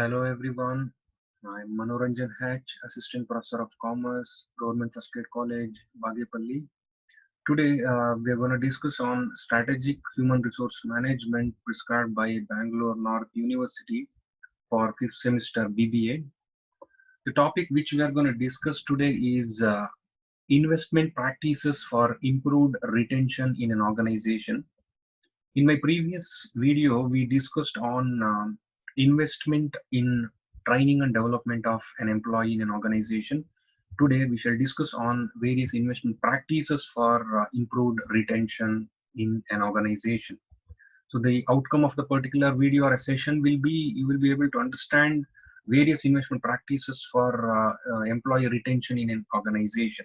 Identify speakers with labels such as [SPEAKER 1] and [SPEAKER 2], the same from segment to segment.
[SPEAKER 1] Hello everyone, I'm Manoranjan Hatch, Assistant Professor of Commerce, Government First Grade College, Bagepalli. Today we are going to discuss on strategic human resource management prescribed by Bangalore North University for 5th semester BBA. The topic which we are going to discuss today is investment practices for improved retention in an organization. In my previous video, we discussed on investment in training and development of an employee in an organization. Today, we shall discuss on various investment practices for improved retention in an organization. So the outcome of the particular video or a session will be you will be able to understand various investment practices for employee retention in an organization.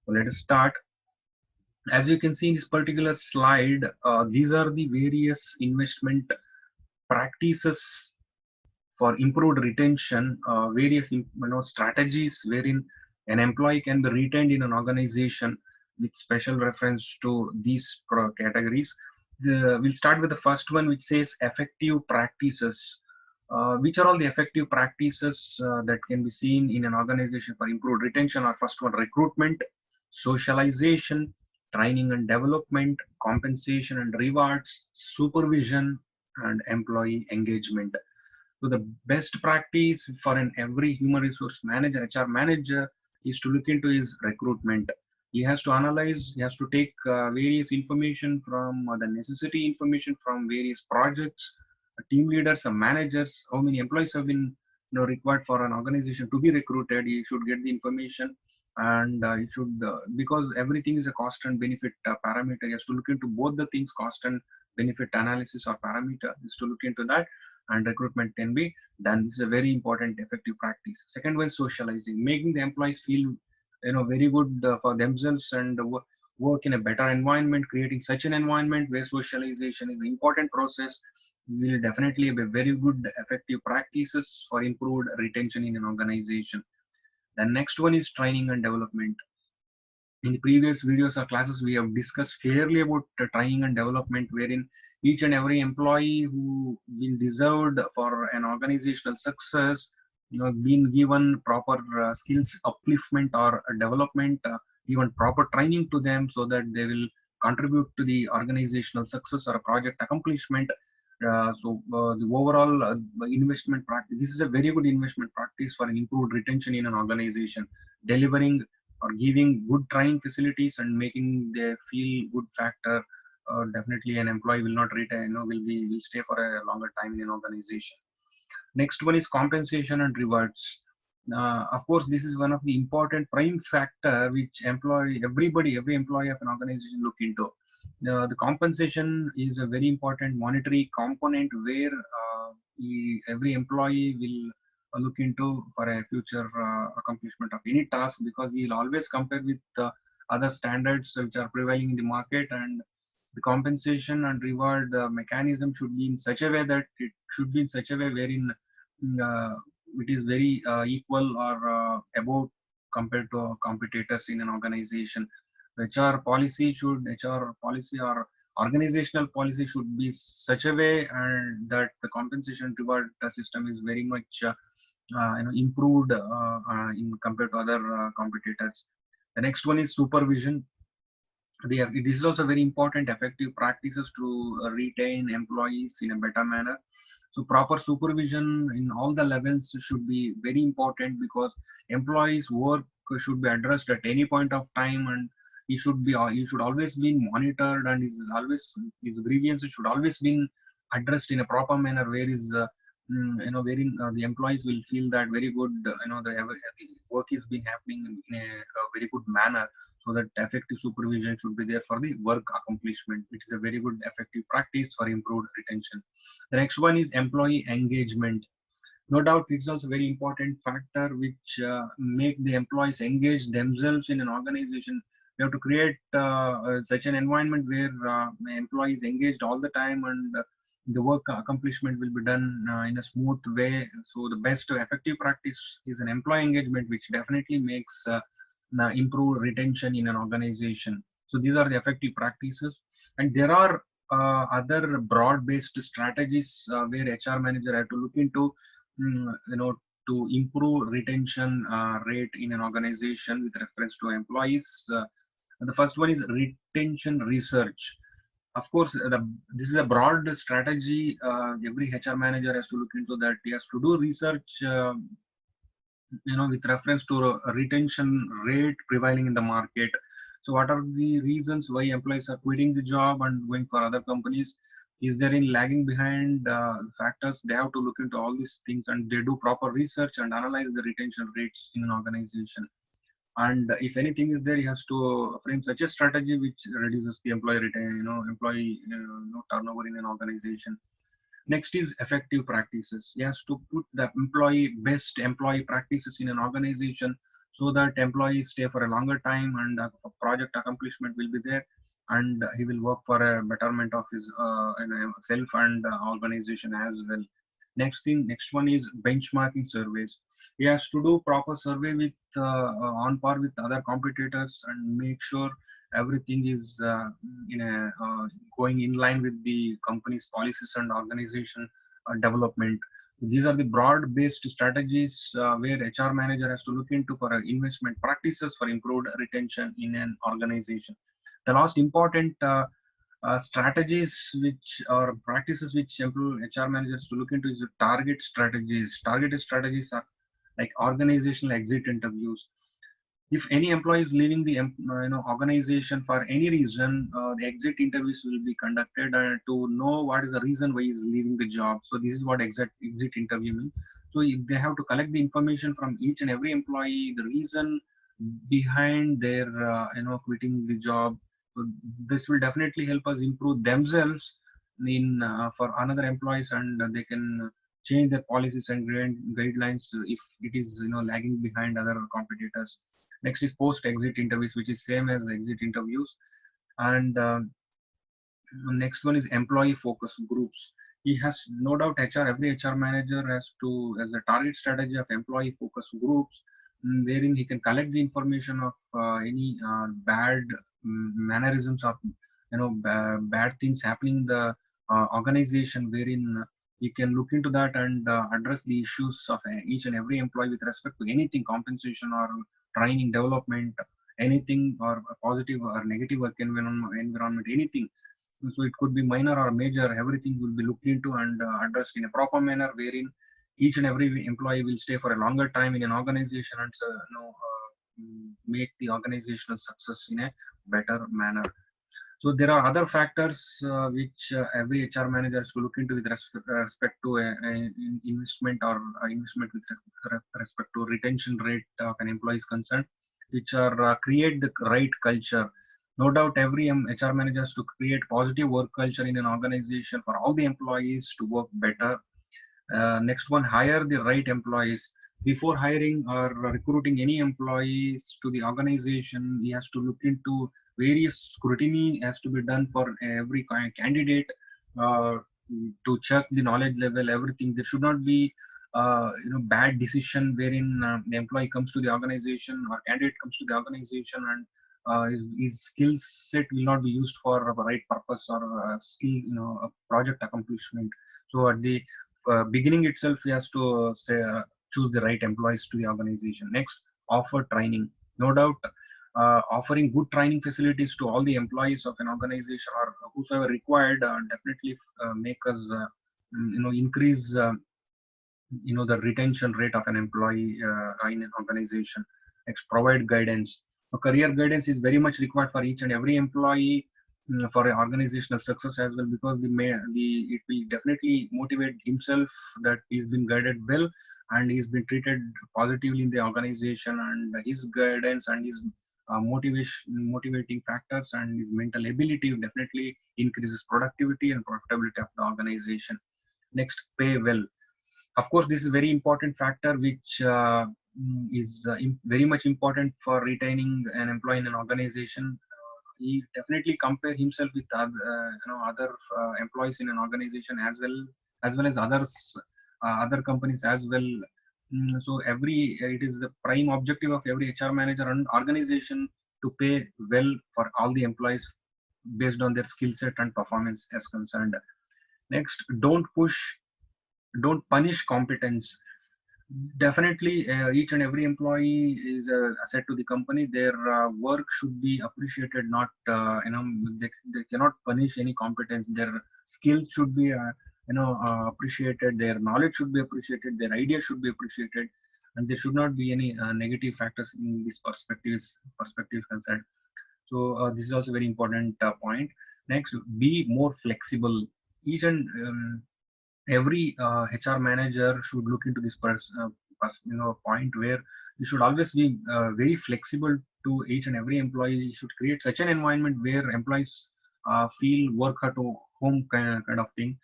[SPEAKER 1] So let us start. As you can see in this particular slide, these are the various investment practices for improved retention, various strategies wherein an employee can be retained in an organization with special reference to these categories. We'll start with the first one, which says effective practices. Which are all the effective practices that can be seen in an organization for improved retention? Are first one, recruitment, socialization, training and development, compensation and rewards, supervision, and employee engagement. So the best practice for an every human resource manager, HR manager, is to look into his recruitment. He has to analyze, he has to take various information from the necessity information from various projects, team leaders, managers, how many employees have been required for an organization to be recruited. He should get the information, and he should because everything is a cost and benefit parameter. He has to look into both the things, cost and benefit analysis or parameter. Is to look into that, and recruitment can be done. This is a very important effective practice. Second one is socializing, making the employees feel very good for themselves and work in a better environment. Creating such an environment where socialization is an important process will definitely be very good effective practices for improved retention in an organization. The next one is training and development. In the previous videos or classes, we have discussed clearly about training and development, wherein each and every employee who been deserved for an organizational success, been given proper skills upliftment or development, given proper training to them so that they will contribute to the organizational success or project accomplishment. The overall investment practice, this is a very good investment practice for an improved retention in an organization. Delivering or giving good training facilities and making their feel good factor, definitely an employee will not retain, will stay for a longer time in an organization. Next one is compensation and rewards. Of course, this is one of the important prime factor which every employee of an organization look into. The compensation is a very important monetary component where every employee will look into for a future accomplishment of any task, because he will always compare with other standards which are prevailing in the market. And the compensation and reward mechanism should be in such a way that it should be in such a way wherein uh, it is very equal or above compared to competitors in an organization. HR policy or organizational policy should be such a way and that the compensation reward system is very much improved in compared to other competitors. The next one is supervision. This is also very important effective practices to retain employees in a better manner. So proper supervision in all the levels should be very important, because employees work should be addressed at any point of time, and he should always be monitored, and his grievances should always be addressed in a proper manner, where is wherein the employees will feel that very good, the work is being happening in a very good manner, so that effective supervision should be there for the work accomplishment. It is a very good effective practice for improved retention. The next one is employee engagement. No doubt, it's also a very important factor which make the employees engage themselves in an organization. We have to create such an environment where employees engaged all the time, and the work accomplishment will be done in a smooth way. So the best effective practice is an employee engagement, which definitely makes improve retention in an organization. So these are the effective practices, and there are other broad-based strategies where HR manager have to look into. to improve retention rate in an organization with reference to employees. The first one is retention research. Of course, this is a broad strategy. Every HR manager has to look into that. He has to do research, with reference to a retention rate prevailing in the market. So, what are the reasons why employees are quitting the job and going for other companies? Is there any lagging behind factors? They have to look into all these things, and they do proper research and analyze the retention rates in an organization. And if anything is there, he has to frame such a strategy which reduces the employee turnover in an organization. Next is effective practices. He has to put the best employee practices in an organization so that employees stay for a longer time, and project accomplishment will be there, and he will work for a betterment of his self and organization as well. Next one is benchmarking surveys. He has to do proper survey with on par with other competitors and make sure everything is in a going in line with the company's policies and organization development. These are the broad-based strategies where HR manager has to look into for investment practices for improved retention in an organization. The last important strategies which or practices which employ HR managers to look into is the target strategies. Targeted strategies are like organizational exit interviews. If any employee is leaving the organization for any reason, the exit interviews will be conducted to know what is the reason why he is leaving the job. So this is what exit interview means. So if they have to collect the information from each and every employee, the reason behind their quitting the job. So this will definitely help us improve themselves in for another employees, and they can change their policies and guidelines if it is lagging behind other competitors. Next is post exit interviews, which is same as exit interviews. And next one is employee focus groups. He has no doubt every HR manager has to as a target strategy of employee focus groups, wherein he can collect the information of any bad mannerisms or bad things happening in the organization, wherein he can look into that and address the issues of each and every employee with respect to anything compensation or training development, anything or positive or negative work environment, anything. So it could be minor or major, everything will be looked into and addressed in a proper manner, wherein each and every employee will stay for a longer time in an organization and make the organizational success in a better manner. So there are other factors which every HR manager has to look into with respect to investment or investment with respect to retention rate of an employee is concerned, which are create the right culture. No doubt every HR manager has to create positive work culture in an organization for all the employees to work better. Next one, hire the right employees. Before hiring or recruiting any employees to the organization, he has to look into various scrutiny has to be done for every candidate uh, to check the knowledge level, everything. There should not be bad decision wherein the employee comes to the organization or candidate comes to the organization and his skill set will not be used for the right purpose or skill, a project accomplishment. So at the beginning itself, he has to say, choose the right employees to the organization. Next, offer training. No doubt, offering good training facilities to all the employees of an organization or whosoever required definitely make us, increase, the retention rate of an employee in an organization. Next, provide guidance. So career guidance is very much required for each and every employee for organizational success as well, because it will definitely motivate himself that he's been guided well and he's been treated positively in the organization, and his guidance and his motivating factors and his mental ability definitely increases productivity and profitability of the organization. Next, pay well. Of course, this is a very important factor which is very much important for retaining an employee in an organization. He definitely compare himself with other employees in an organization as well as other companies as well. So it is the prime objective of every HR manager and organization to pay well for all the employees based on their skill set and performance as concerned. Next, don't push don't punish competence. Definitely, each and every employee is a asset to the company. Their work should be appreciated, not they cannot punish any competence. Their skills should be appreciated. Their knowledge should be appreciated. Their ideas should be appreciated, and there should not be any negative factors in this perspectives concerned. So this is also very important point. Next, be more flexible. Each and every HR manager should look into this point where you should always be very flexible to each and every employee. You should create such an environment where employees feel work at home kind of thing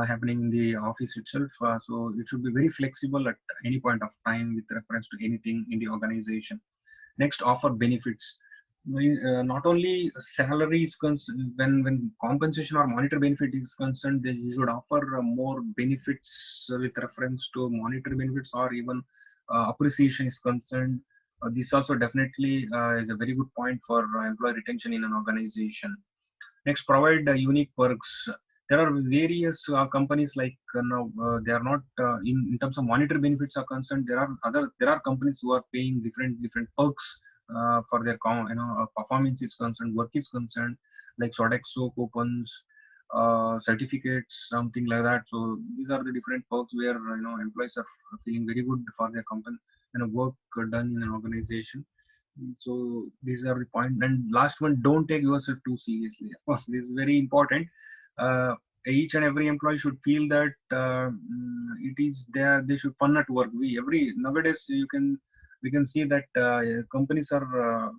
[SPEAKER 1] happening in the office itself. So it should be very flexible at any point of time with reference to anything in the organization. Next, offer benefits. Not only salary is concerned, when compensation or monetary benefit is concerned, they you should offer more benefits with reference to monetary benefits, or even appreciation is concerned. This also definitely is a very good point for employee retention in an organization. Next, provide unique perks. There are various companies like now they are not in terms of monetary benefits are concerned. There are companies who are paying different perks for their performance is concerned, work is concerned, like Sodexo coupons, certificates, something like that. So these are the different perks where employees are feeling very good for their company work done in an organization. So these are the point. And last one, don't take yourself too seriously. Of course, this is very important. Uh, each and every employee should feel that it is there. They should fun at work. We every nowadays we can see that companies are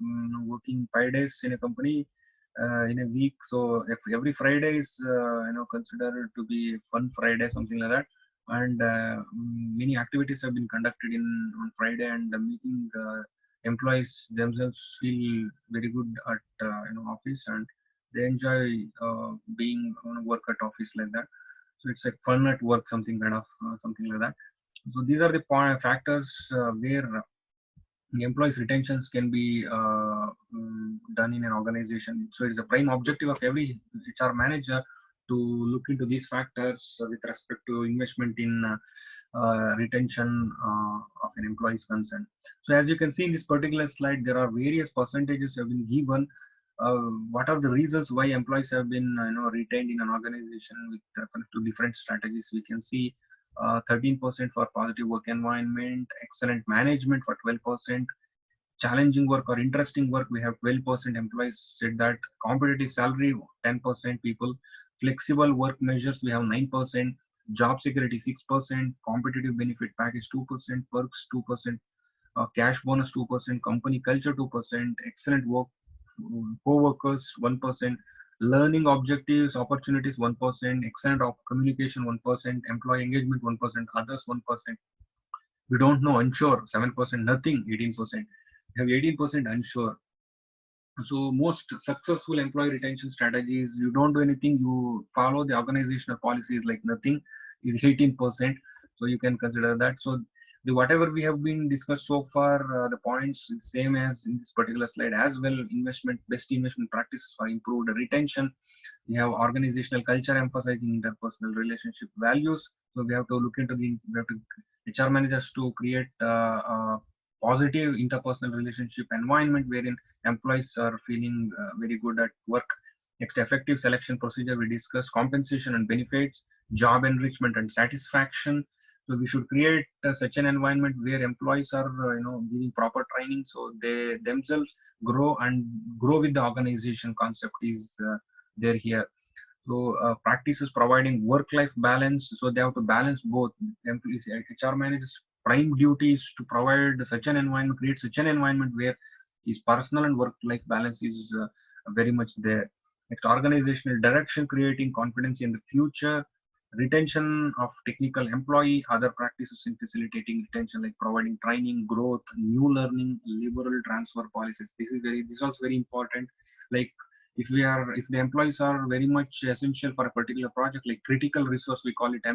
[SPEAKER 1] working 5 days in a company in a week. So if every Friday is considered to be fun Friday, something like that, and many activities have been conducted in on Friday, and making employees themselves feel very good at office, and they enjoy being on work at office like that. So it's like fun at work, something kind of something like that. So these are the factors where the employees retentions can be done in an organization. So it's a prime objective of every HR manager to look into these factors with respect to investment in retention of an employee's concern. So as you can see in this particular slide, there are various percentages have been given. What are the reasons why employees have been retained in an organization with reference to different strategies? We can see 13% for positive work environment, excellent management for 12%, challenging work or interesting work, we have 12% employees said that, competitive salary 10% people, flexible work measures we have 9%, job security 6%, competitive benefit package 2%, perks 2%, cash bonus 2%, company culture 2%, excellent work, co-workers 1%, learning objectives opportunities 1%, excellent communication 1%, employee engagement 1%, others 1%, we don't know unsure 7%, nothing 18%, we have 18% unsure. So most successful employee retention strategies, you don't do anything, you follow the organizational policies like nothing, is 18%. So you can consider that. So the whatever we have been discussed so far, the points same as in this particular slide as well. Investment, best investment practices for improved retention. We have organizational culture emphasizing interpersonal relationship values. So we have to look into we have to HR managers to create positive interpersonal relationship environment wherein employees are feeling very good at work. Next, effective selection procedure, we discuss compensation and benefits, job enrichment and satisfaction. So we should create such an environment where employees are giving proper training, so they themselves grow and grow with the organization concept is there here. So practices providing work-life balance. So they have to balance both. Employees, HR managers' prime duty is to provide such an environment, create such an environment where his personal and work-life balance is very much there. Next, organizational direction, creating confidence in the future. Retention of technical employee, other practices in facilitating retention like providing training, growth, new learning, liberal transfer policies. This is also very important. Like if the employees are very much essential for a particular project, like critical resource we call it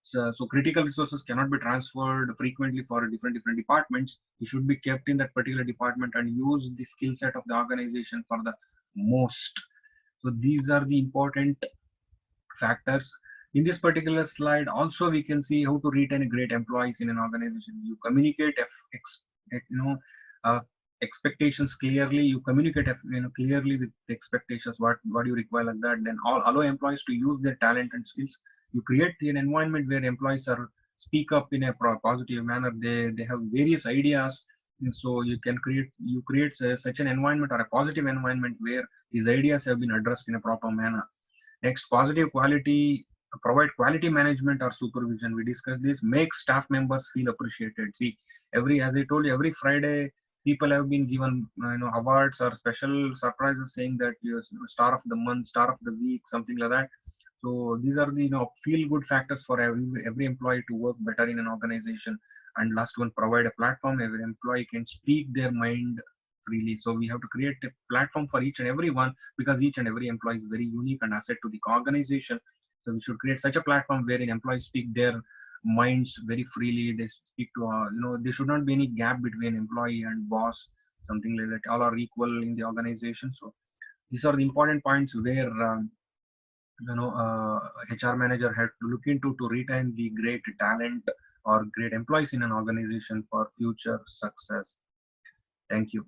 [SPEAKER 1] so critical resources cannot be transferred frequently for different departments. It should be kept in that particular department and use the skill set of the organization for the most. So these are the important factors. In this particular slide, also we can see how to retain great employees in an organization. You communicate you know uh, expectations clearly. You communicate clearly with the expectations what you require like that. Then all allow employees to use their talent and skills. You create an environment where employees are speak up in a positive manner. They have various ideas. And so you create such an environment or a positive environment where these ideas have been addressed in a proper manner. Next, positive quality, provide quality management or supervision. We discussed this, make staff members feel appreciated. See, as I told you, every Friday, people have been given, awards or special surprises saying that you're star of the month, star of the week, something like that. So these are the, feel good factors for every employee to work better in an organization. And last one, provide a platform. Every employee can speak their mind freely. So we have to create a platform for each and every one, because each and every employee is very unique and asset to the organization. So we should create such a platform wherein employees speak their minds very freely. They speak to, there should not be any gap between employee and boss, something like that. All are equal in the organization. So these are the important points where HR manager had to look into to retain the great talent or great employees in an organization for future success. Thank you.